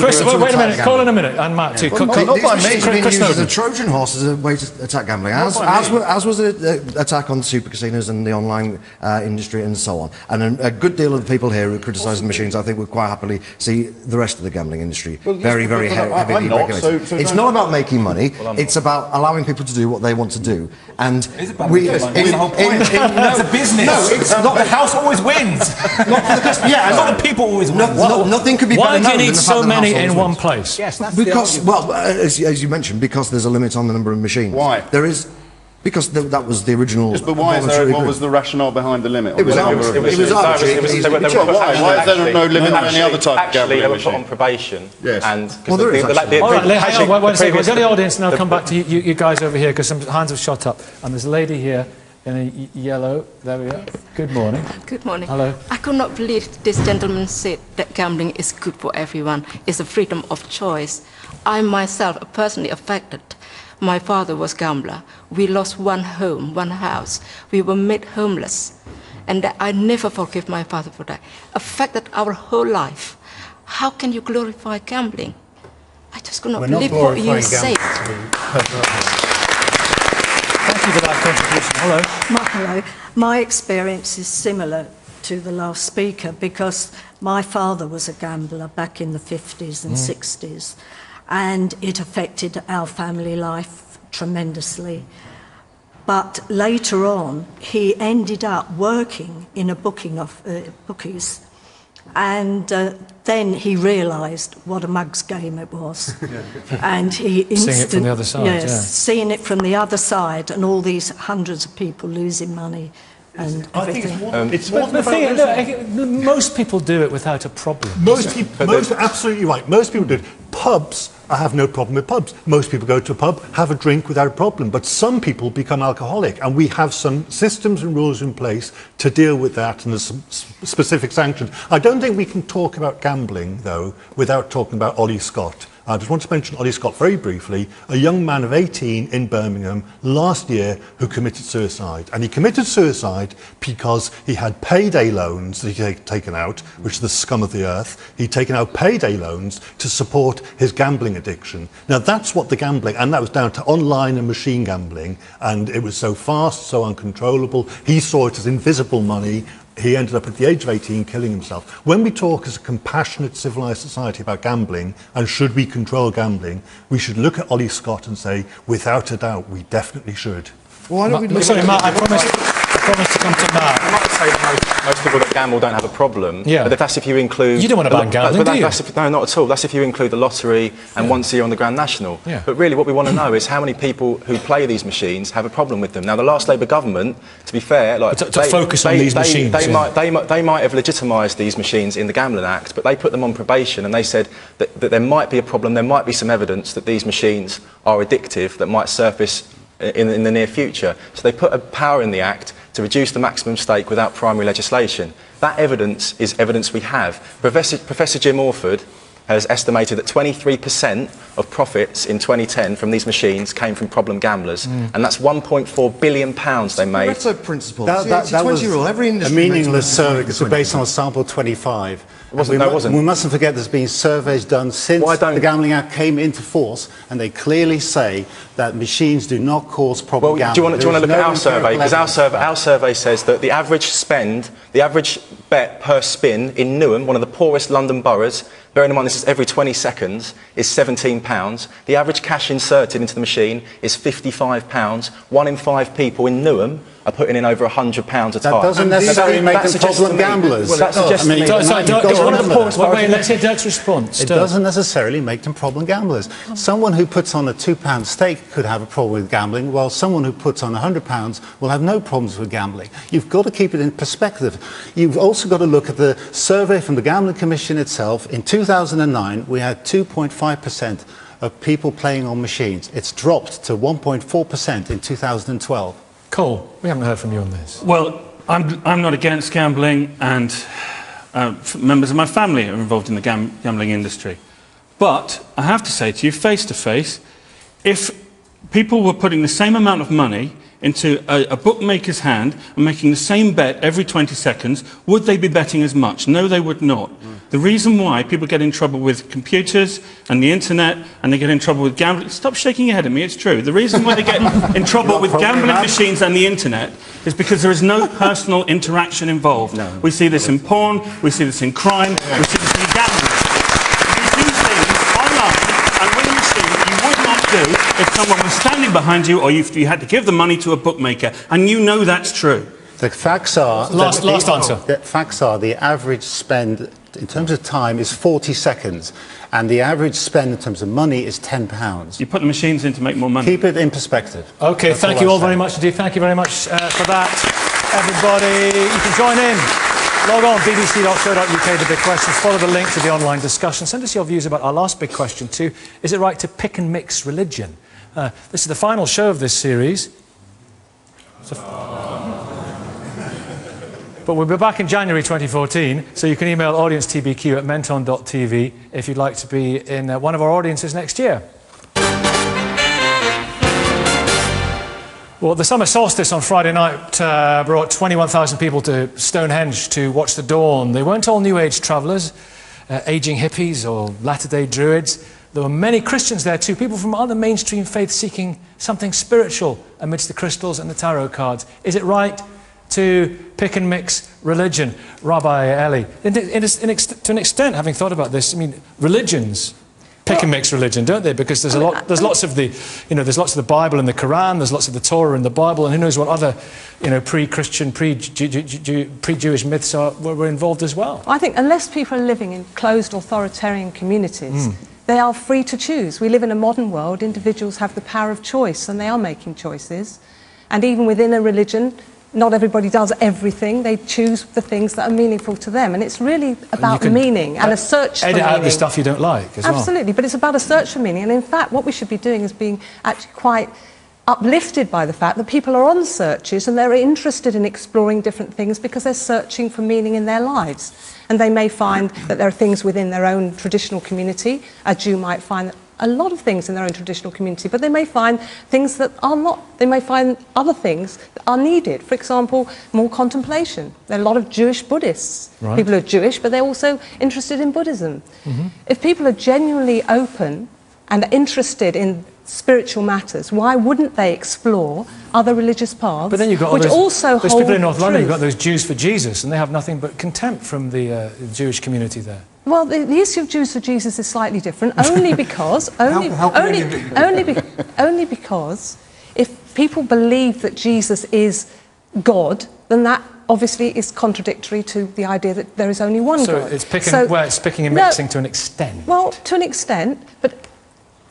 Chris, wait a minute, call in a minute, and Matt too. Not by me, it's been used as a Trojan horse as a way to attack gambling, as was the attack on super casinos and the online industry and so on. And a good deal of the people here who criticise the machines, I think, would quite happily see the rest of the gambling industry very heavily regulated. It's not about making money, it's about allowing people to do what they want to do. And it's a business. No, it's not. The house always wins. Not the people always win. Nothing could be better. Why do you need so many in one place? Yes, that's because, well, as you mentioned, because there's a limit on the number of machines. Why? There is. Because that was the original. Yes, but why is there, what was the rationale behind the limit? It was arbitrary. Why? Is there no limit on any other type of Actually, gambling they were machine? put on probation. Yes. And Well, there is actually. All right, hang on, wait a second. We'll go to the audience and I'll come back to you guys over here because some hands have shot up. And there's a lady here in a yellow. There we are. Good morning. Good morning. Hello. I could not believe this gentleman said that gambling is good for everyone. It's a freedom of choice. I myself am personally affected. My father was a gambler. We lost one home, one house. We were made homeless. And that I never forgive my father for that. Affected our whole life. How can you glorify gambling? I just could not believe what you said. Thank you for that contribution. Hello. Hello. My experience is similar to the last speaker because my father was a gambler back in the 50s and 60s. And it affected our family life tremendously. But later on, he ended up working in a bookies, and then he realised what a mug's game it was. And he seeing it from the other side, seeing it from the other side, and all these hundreds of people losing money. And I think it's But the thing is, look, most people do it without a problem. Absolutely right. Most people do it. Pubs, I have no problem with pubs. Most people go to a pub, have a drink without a problem. But some people become alcoholic, and we have some systems and rules in place to deal with that, and there's some specific sanctions. I don't think we can talk about gambling, though, without talking about Ollie Scott. I just want to mention Ollie Scott very briefly, a young man of 18 in Birmingham last year who committed suicide. And he committed suicide because he had payday loans that he'd taken out, which is the scum of the earth. He'd taken out payday loans to support his gambling addiction. Now that's what the gambling, and that was down to online and machine gambling, and it was so fast, so uncontrollable. He saw it as invisible money. He ended up at the age of 18 killing himself. When we talk as a compassionate, civilised society about gambling, and should we control gambling, we should look at Ollie Scott and say, without a doubt, we definitely should. Why don't we sorry, Matt, I promised to come to Matt. I might say that most people that gamble don't have a problem. Yeah. But that's if you include... You don't want to ban gambling, do you? No, not at all. That's if you include the lottery and once a year on the Grand National. Yeah. But really what we want to know is how many people who play these machines have a problem with them. Now, the last Labour government, to be fair... like to focus on these machines. They might have legitimised these machines in the Gambling Act, but they put them on probation and they said that there might be a problem, there might be some evidence that these machines are addictive that might surface in the near future. So they put a power in the Act to reduce the maximum stake without primary legislation. That evidence is evidence we have. Professor Jim Orford has estimated that 23% of profits in 2010 from these machines came from problem gamblers, and that's £1.4 billion they made. Pareto principle. That was a meaningless survey. It's based on a sample 25. It wasn't. We mustn't forget there's been surveys done since the Gambling Act came into force, and they clearly say that machines do not cause problem gambling. Do you want to look at our survey? Because our survey says that the average bet per spin in Newham, one of the poorest London boroughs, bearing in mind this is every 20 seconds, is £17. The average cash inserted into the machine is £55. 1 in 5 people in Newham are putting in over £100 a time. That doesn't necessarily make them problem gamblers. Well, that suggests to me... Wait, let's hear Dirk's response. It doesn't necessarily make them problem gamblers. Someone who puts on a £2 stake could have a problem with gambling, while someone who puts on £100 will have no problems with gambling. You've got to keep it in perspective. You've also got to look at the survey from the Gambling Commission itself. In 2009, we had 2.5% of people playing on machines. It's dropped to 1.4% in 2012. Cole, we haven't heard from you on this. Well, I'm not against gambling, and members of my family are involved in the gambling industry. But I have to say to you, face to face, if people were putting the same amount of money into a bookmaker's hand and making the same bet every 20 seconds, would they be betting as much? No, they would not. The reason why people get in trouble with computers and the internet, and they get in trouble with gambling... Stop shaking your head at me, it's true. The reason why they get in trouble with gambling machines and the internet is because there is no personal interaction involved. No. We see this in porn, we see this in crime, we see this in gambling. You do things online and with a machine that you would not do if someone was standing behind you or you had to give the money to a bookmaker, and you know that's true. The facts are... Last answer. The facts are the average spend in terms of time is 40 seconds, and the average spend in terms of money is £10. You put the machines in to make more money. Keep it in perspective. OK, That's thank you all I'm saying. very much indeed. Thank you very much for that, everybody. You can join in. Log on, bbc.co.uk, the big questions. Follow the link to the online discussion. Send us your views about our last big question too. Is it right to pick and mix religion? This is the final show of this series. But we'll be back in January 2014, so you can email audiencetbq@menton.tv if you'd like to be in one of our audiences next year. Well, the summer solstice on Friday night brought 21,000 people to Stonehenge to watch the dawn. They weren't all New Age travellers, ageing hippies or latter-day druids. There were many Christians there too, people from other mainstream faiths seeking something spiritual amidst the crystals and the tarot cards. Is it right to pick and mix religion? Rabbi Eli, to an extent, having thought about this, I mean, religions pick and mix religion, don't they? Because there's lots of the, there's lots of the Bible and the Quran, there's lots of the Torah in the Bible, and who knows what other, pre-Christian, pre-Jewish myths were involved as well. I think unless people are living in closed authoritarian communities, they are free to choose. We live in a modern world, individuals have the power of choice, and they are making choices. And even within a religion, not everybody does everything. They choose the things that are meaningful to them. And it's really about meaning and a search for meaning. Edit out the stuff you don't like as well. Absolutely, but it's about a search for meaning. And in fact, what we should be doing is being actually quite uplifted by the fact that people are on searches and they're interested in exploring different things because they're searching for meaning in their lives. And they may find that there are things within their own traditional community. A Jew might find that a lot of things in their own traditional community, but they may find things that are not. They may find other things that are needed. For example, more contemplation. There are a lot of Jewish Buddhists. Right. People who are Jewish, but they're also interested in Buddhism. If people are genuinely open and interested in spiritual matters, why wouldn't they explore other religious paths? But then you've got which also those hold people in North London, you've truth. got those Jews for Jesus, and they have nothing but contempt from the Jewish community there. Well, the issue of Jews for Jesus is slightly different, only because because if people believe that Jesus is God, then that obviously is contradictory to the idea that there is only one God. So it's picking and mixing to an extent. Well, to an extent, but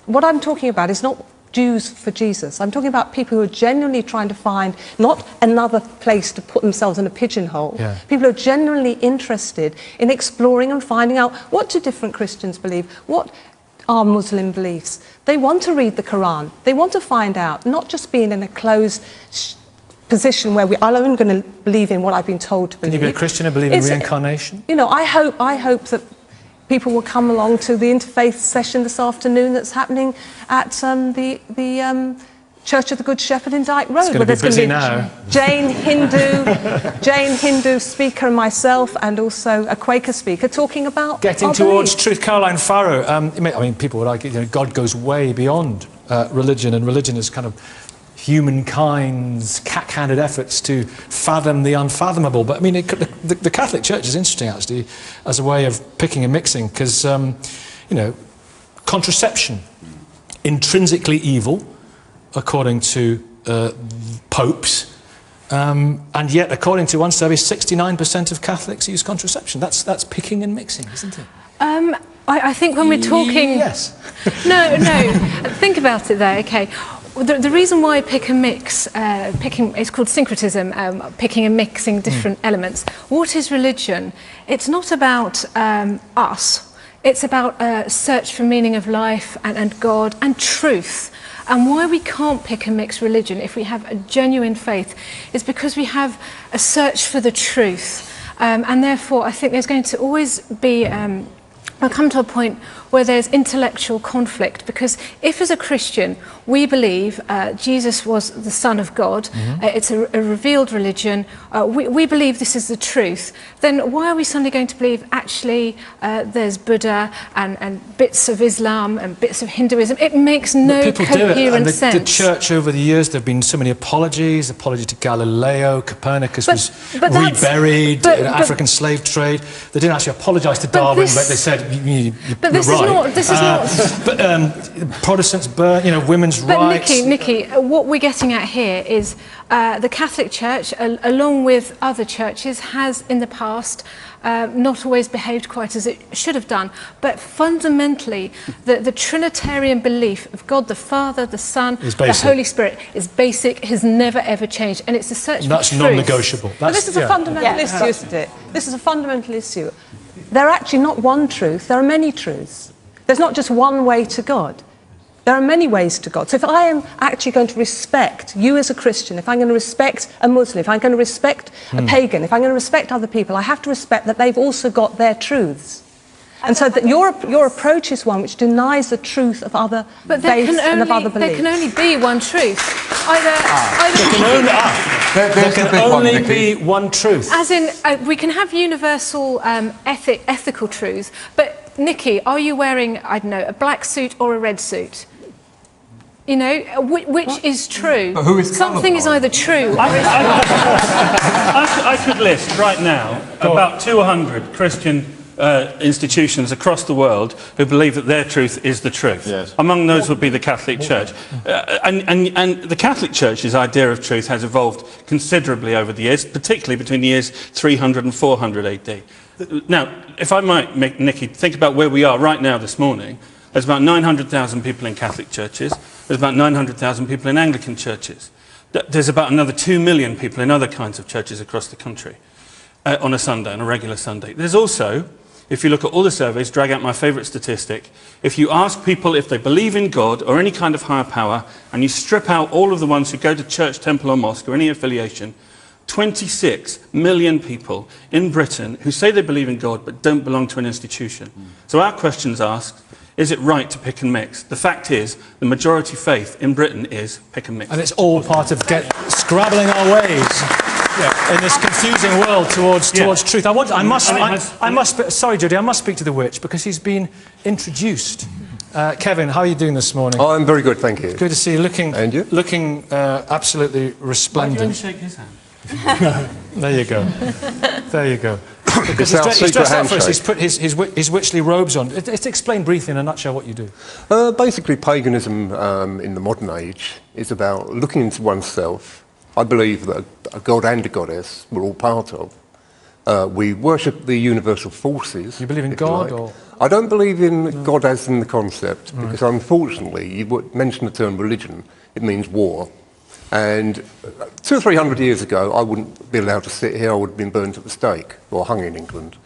what I'm talking about is not Jews for Jesus. I'm talking about people who are genuinely trying to find not another place to put themselves in a pigeonhole. Yeah. People who are genuinely interested in exploring and finding out what do different Christians believe, what are Muslim beliefs. They want to read the Quran. They want to find out, not just being in a closed position where I'm only going to believe in what I've been told to believe. Can you be a Christian and believe in reincarnation? I hope that people will come along to the interfaith session this afternoon that's happening at the Church of the Good Shepherd in Dyke Road. It's going to be busy now. Jane Hindu speaker and myself, and also a Quaker speaker talking about getting towards truth. Caroline Farrow. I mean, people would argue God goes way beyond religion, and religion is kind of humankind's cack-handed efforts to fathom the unfathomable. But I mean, the Catholic Church is interesting actually as a way of picking and mixing, because contraception, intrinsically evil, according to popes, and yet according to one survey, 69% of Catholics use contraception. That's picking and mixing, isn't it? I think when we're talking... Yes. No, think about it there, okay. The reason why pick and mix, it's called syncretism, picking and mixing different elements. What is religion? It's not about us. It's about a search for meaning of life and God and truth. And why we can't pick and mix religion if we have a genuine faith is because we have a search for the truth. And therefore, I think there's going to always be... I'll come to a point where there's intellectual conflict, because if as a Christian we believe Jesus was the Son of God, it's a revealed religion, we believe this is the truth, then why are we suddenly going to believe actually there's Buddha and bits of Islam and bits of Hinduism? It makes no coherent sense. The church over the years, there have been so many apologies, apology to Galileo, Copernicus was reburied, African slave trade. They didn't actually apologise to Darwin, but they said, but this right. is not. But Protestants burn, women's rights. But Nikki, what we're getting at here is the Catholic Church, along with other churches, has in the past not always behaved quite as it should have done. But fundamentally, the Trinitarian belief of God the Father, the Son, the Holy Spirit is basic, has never ever changed, and it's a search for That's truth. non-negotiable. But this is a fundamental issue, isn't it? This is a fundamental issue. There are actually not one truth, there are many truths. There's not just one way to God. There are many ways to God. So if I am actually going to respect you as a Christian, if I'm going to respect a Muslim, if I'm going to respect a pagan, if I'm going to respect other people, I have to respect that they've also got their truths. And so that your approach is one which denies the truth of other faiths and of other beliefs. There can only be one truth. There can only be one truth. As in, we can have universal ethical truths, but Nikki, are you wearing, I don't know, a black suit or a red suit? Which is true? But who is Something is either true or I could list right now about 200 Christian institutions across the who believe that their truth is the truth. Yes. Among those would be the Catholic Church. And the Catholic Church's idea of truth has evolved considerably over the years, particularly between the years 300 and 400 AD. Now, if I might make Nikki think about where we are right now this morning, there's about 900,000 people in Catholic churches, there's about 900,000 people in Anglican churches. There's about another 2 million people in other kinds of churches across the country on a Sunday, on a regular Sunday. There's also, if you look at all the surveys, drag out my favourite statistic, if you ask people if they believe in God or any kind of higher power, and you strip out all of the ones who go to church, temple or mosque or any affiliation, 26 million people in Britain who say they believe in God but don't belong to an institution. So our question's asked, is it right to pick and mix? The fact is, the majority faith in Britain is pick and mix. And it's all part of scrabbling our ways in this confusing world towards truth. Sorry, Judy, I must speak to the witch because he's been introduced. Kevin, how are you doing this morning? Oh, I'm very good, thank you. Good to see you. Looking absolutely resplendent. Why don't you shake his hand? There you go. There you go. Because he's dressed up for us, he's put his witchly robes on. Let's explain briefly in a nutshell what you do. Basically, paganism in the modern age is about looking into oneself. I believe that a god and a goddess we're all part of. We worship the universal forces. You believe in God, or...? I don't believe in God as in the concept, because unfortunately, you mention the term religion, it means war. And 200 or 300 years ago, I wouldn't be allowed to sit here. I would have been burned at the stake or hung in England.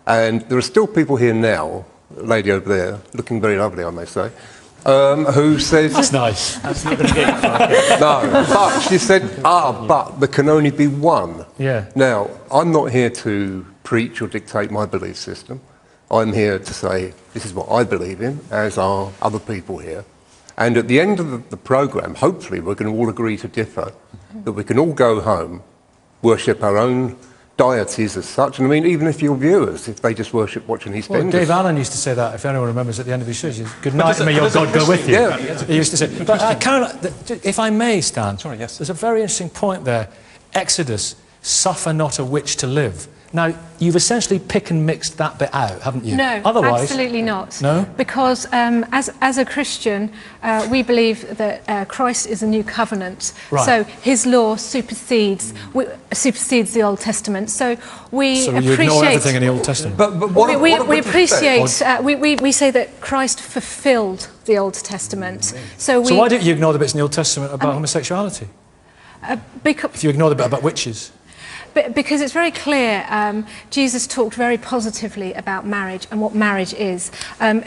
And there are still people here now, a lady over there, looking very lovely, I may say, who says... That's nice. That's not going to get No, but she said, but there can only be one. Yeah. Now, I'm not here to preach or dictate my belief system. I'm here to say, this is what I believe in, as are other people here. And at the end of the programme, hopefully we're going to all agree to differ, that we can all go home, worship our own deities as such. And I mean, even if your viewers, if they just worship watching EastEnders. Well, Dave Allen used to say that, if anyone remembers, at the end of his shows. Good night, and may your God go with you. Yeah. He used to say. But Karen, if I may, Stan, sorry, yes. There's a very interesting point there. Exodus, suffer not a witch to live. Now, you've essentially pick and mixed that bit out, haven't you? No, otherwise, absolutely not. No? Because as a Christian, we believe that Christ is a new covenant. Right. So his law supersedes the Old Testament. So we appreciate... you ignore everything in the Old Testament? We appreciate... we say that Christ fulfilled the Old Testament. So why don't you ignore the bits in the Old Testament about homosexuality? If you ignore the bit about witches? Because it's very clear, Jesus talked very positively about marriage and what marriage is.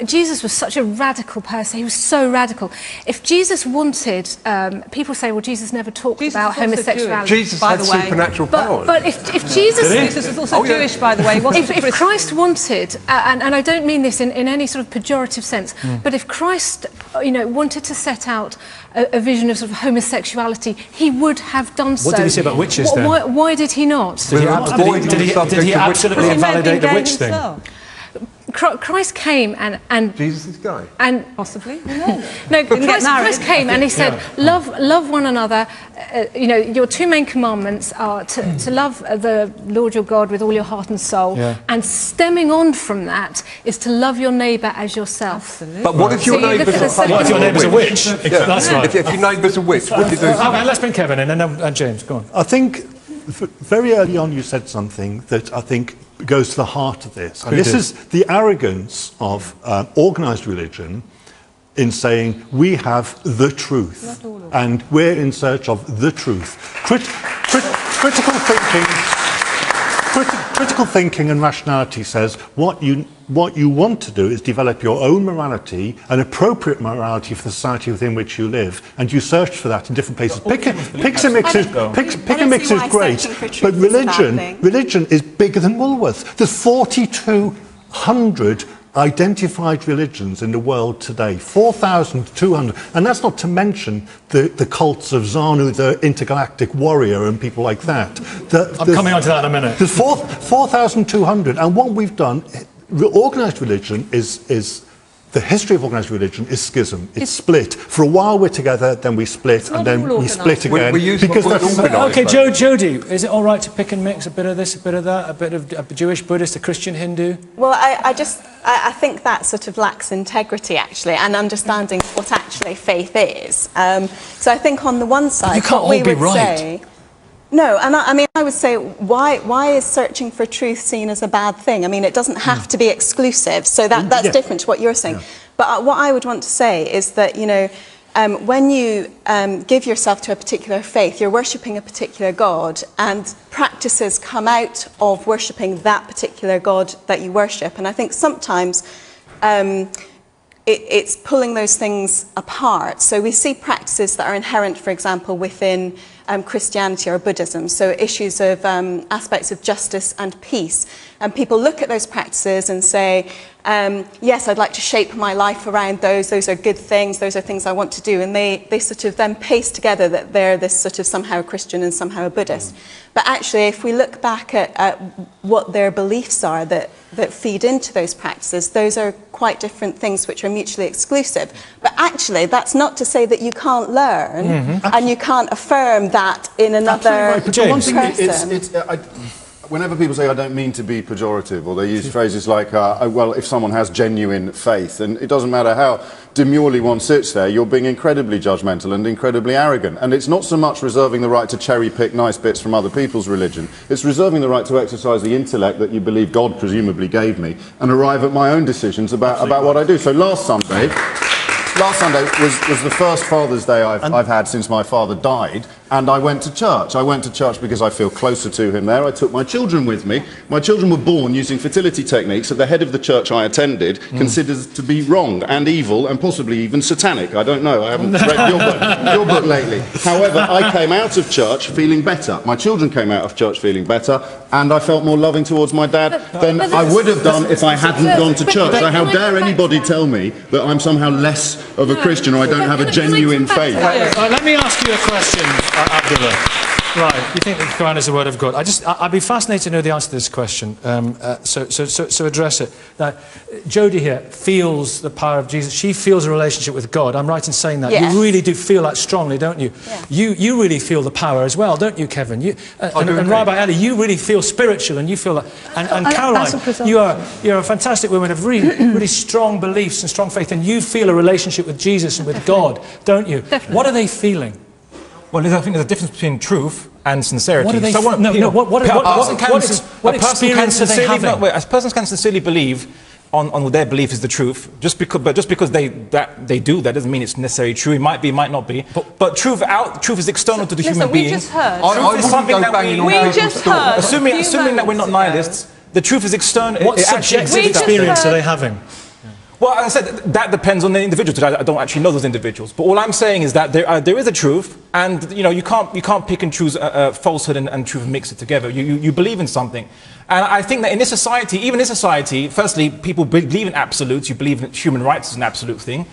Jesus was such a radical person. He was so radical. If Jesus wanted, people say, well, Jesus never talked about homosexuality. Jesus had supernatural powers. But if Jesus... Jesus was also Jewish, by the way. If Christ wanted, and I don't mean this in any sort of pejorative sense, but if Christ, wanted to set out a vision of sort of homosexuality, he would have done so. What did he say about witches then? Why did he not? Did he absolutely invalidate the witch thing? Christ came and Jesus is gay. And possibly. No, Christ came and he said, love one another. Your two main commandments are to love the Lord your God with all your heart and soul, and stemming on from that is to love your neighbour as yourself. Absolutely. But what if your neighbour's a witch? That's right. If your neighbour's a witch, what do you do? Let's bring Kevin in and James, go on. I think very early on you said something that I think goes to the heart of this. And this is the arrogance of organised religion in saying we have the truth and we're in search of the truth. Critical thinking and rationality says what you want to do is develop your own morality, an appropriate morality for the society within which you live, and you search for that in different places. Pick and mix is great, but religion is bigger than Woolworths. There's 4,200 identified religions in the world today, 4,200, and that's not to mention the cults of Zanu, the intergalactic warrior, and people like that. I'm coming on to that in a minute. There's 4,200, and what we've done, organised religion is the history of organised religion is schism. It's split. For a while we're together, then we split, and then we split again. Because okay, Jodie, is it all right to pick and mix a bit of this, a bit of that, a bit of a Jewish, Buddhist, a Christian, Hindu? Well, I think that sort of lacks integrity, actually, and understanding what actually faith is. So I think on the one side, you can't all be right. Say, no, and I would say, why is searching for truth seen as a bad thing? I mean, it doesn't have to be exclusive, so that's different to what you're saying. Yeah. But what I would want to say is that, when you give yourself to a particular faith, you're worshipping a particular God, and practices come out of worshipping that particular God that you worship. And I think sometimes it's pulling those things apart. So we see practices that are inherent, for example, within Christianity or Buddhism, so issues of aspects of justice and peace. And people look at those practices and say, yes, I'd like to shape my life around those are good things, those are things I want to do. And they sort of then paste together that they're this sort of somehow Christian and somehow a Buddhist. But actually, if we look back at what their beliefs are that feed into those practices, those are quite different things which are mutually exclusive. But actually, that's not to say that you can't learn and you can't affirm that in another person. Whenever people say, I don't mean to be pejorative, or they use phrases like, well, if someone has genuine faith, and it doesn't matter how demurely one sits there, you're being incredibly judgmental and incredibly arrogant. And it's not so much reserving the right to cherry-pick nice bits from other people's religion, it's reserving the right to exercise the intellect that you believe God presumably gave me, and arrive at my own decisions about what I do. So last Sunday was the first Father's Day I've had since my father died, and I went to church. I went to church because I feel closer to him there. I took my children with me. My children were born using fertility techniques that the head of the church I attended considers to be wrong and evil and possibly even satanic. I don't know. I haven't read your book lately. However, I came out of church feeling better. My children came out of church feeling better, and I felt more loving towards my dad than I would have done if I hadn't gone to church. So how dare anybody tell me that I'm somehow less of a Christian or I don't have a genuine faith? Let me ask you a question, Abdullah. Right, you think the Quran is the word of God? I'd be fascinated to know the answer to this question. So address it. Now, Jodie here feels the power of Jesus. She feels a relationship with God. I'm right in saying that. Yes. You really do feel that strongly, don't you? Yeah. You really feel the power as well, don't you, Kevin? And Rabbi Ali, you really feel spiritual, and you feel that. And Caroline, you're a fantastic woman of really strong beliefs and strong faith, and you feel a relationship with Jesus and with God, don't you? Definitely. What are they feeling? Well, I think there's a difference between truth and sincerity. What are they? What experience are they having? A person can sincerely believe on what their belief is the truth. Just because they do that doesn't mean it's necessarily true. It might be, it might not be. But truth is external to the human being. Just heard. Truth is something that we just heard. Assuming that we're not nihilists, the truth is external. What subjective experience are they having? Well, as I said, that depends on the individual. I don't actually know those individuals. But all I'm saying is that there is a truth, and you can't pick and choose falsehood and truth and mix it together. You believe in something, and I think that in this society, even in this society, firstly, people believe in absolutes. You believe that human rights is an absolute thing.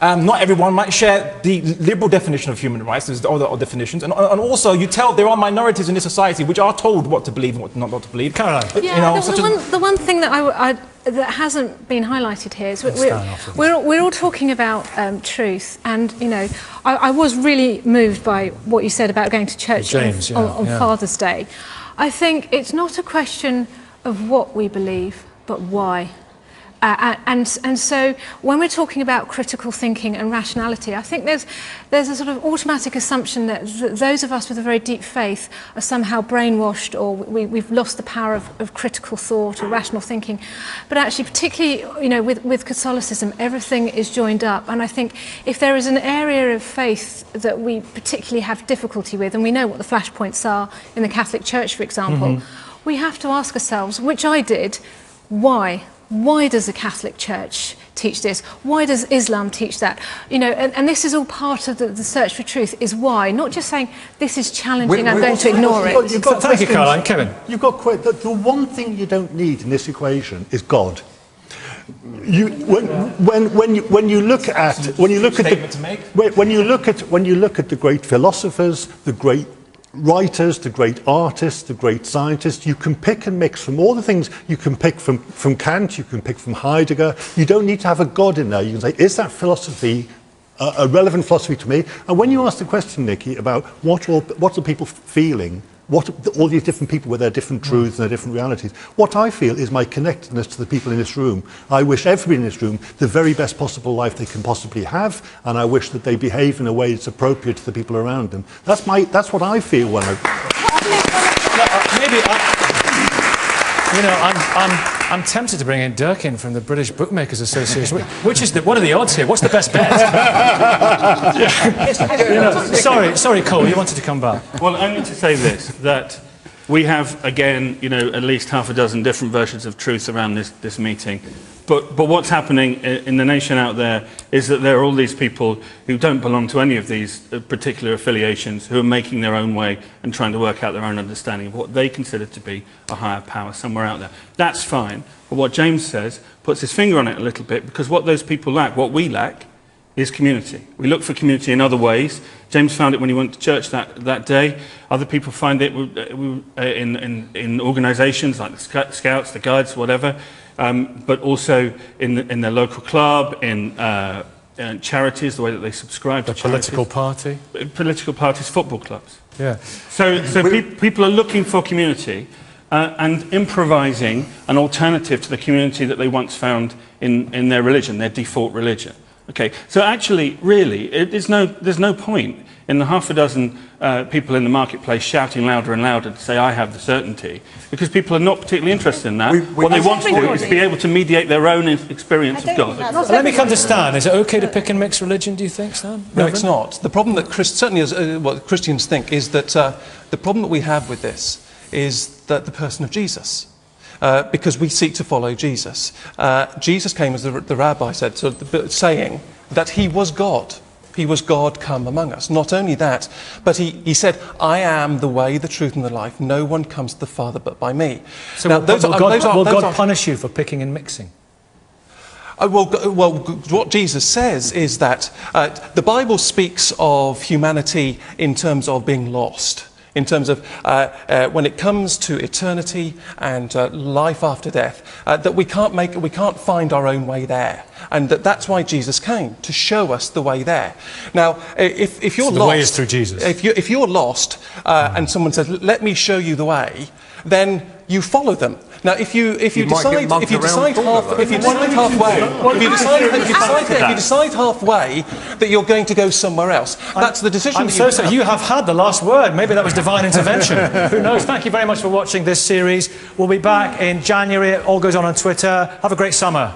Not everyone might share the liberal definition of human rights. There's other definitions, and also there are minorities in this society which are told what to believe and what not to believe. Caroline, the one thing that that hasn't been highlighted here is we're all talking about truth, and you know, I was really moved by what you said about going to church James, on Father's Day. I think it's not a question of what we believe, but why. And so when we're talking about critical thinking and rationality, I think there's a sort of automatic assumption that those of us with a very deep faith are somehow brainwashed, or we've lost the power of critical thought or rational thinking. But actually, particularly, you know, with Catholicism, everything is joined up. And I think if there is an area of faith that we particularly have difficulty with, and we know what the flashpoints are in the Catholic Church, for example, we have to ask ourselves, which I did, why? Why does the Catholic Church teach this? Why does Islam teach that? You know, and this is all part of the search for truth, is why. Not just saying, this is challenging, I'm going to ignore it. Thank you, Caroline. Kevin? You've got the one thing you don't need in this equation is God. When you look at the great philosophers, the great writers, the great artists, the great scientists, you can pick and mix from all the things. You can pick from Kant, you can pick from Heidegger. You don't need to have a God in there. You can say, is that philosophy a relevant philosophy to me? And when you ask the question, Nikki, about what are people feeling, all these different people with their different truths and their different realities, what I feel is my connectedness to the people in this room. I wish everybody in this room the very best possible life they can possibly have, and I wish that they behave in a way that's appropriate to the people around them. That's what I feel when I'm tempted to bring in Durkin from the British Bookmakers Association. Which is what are the odds here? What's the best bet? Sorry, Cole, you wanted to come back. Well, only to say this, that we have, again, you know, at least half a dozen different versions of truth around this meeting. But what's happening in the nation out there is that there are all these people who don't belong to any of these particular affiliations, who are making their own way and trying to work out their own understanding of what they consider to be a higher power somewhere out there. That's fine. But what James says puts his finger on it a little bit, because what those people lack, what we lack, is community. We look for community in other ways. James found it when he went to church that day. Other people find it in organisations like the Scouts, the Guides, whatever. But also in their local club, in charities, the way that they subscribe to charities. Political parties, football clubs. Yeah. So people are looking for community and improvising an alternative to the community that they once found in their religion, their default religion. Okay, so actually, really, there's no point in the half a dozen people in the marketplace shouting louder and louder to say, I have the certainty, because people are not particularly interested in that. What they want to do is be able to mediate their own experience of God. Let me come to Stan. Is it okay to pick and mix religion, do you think, Stan? No, it's not. The problem that certainly what Christians think is that the problem that we have with this is that the person of Jesus. Because we seek to follow Jesus. Jesus came, as the rabbi said, saying that he was God. He was God come among us. Not only that, but he said, I am the way, the truth, and the life. No one comes to the Father but by me. So now, will God punish you for picking and mixing? Well, what Jesus says is that the Bible speaks of humanity in terms of being lost. In terms of when it comes to eternity and life after death, that we can't find our own way there, and that's why Jesus came, to show us the way there. Now, if you're lost, the way is through Jesus. If you're lost and someone says, "Let me show you the way," then you follow them. Now, if you decide halfway that you're going to go somewhere else, that's the decision. I'm so sorry. You have had the last word. Maybe that was divine intervention. Who knows? Thank you very much for watching this series. We'll be back in January. It all goes on Twitter. Have a great summer.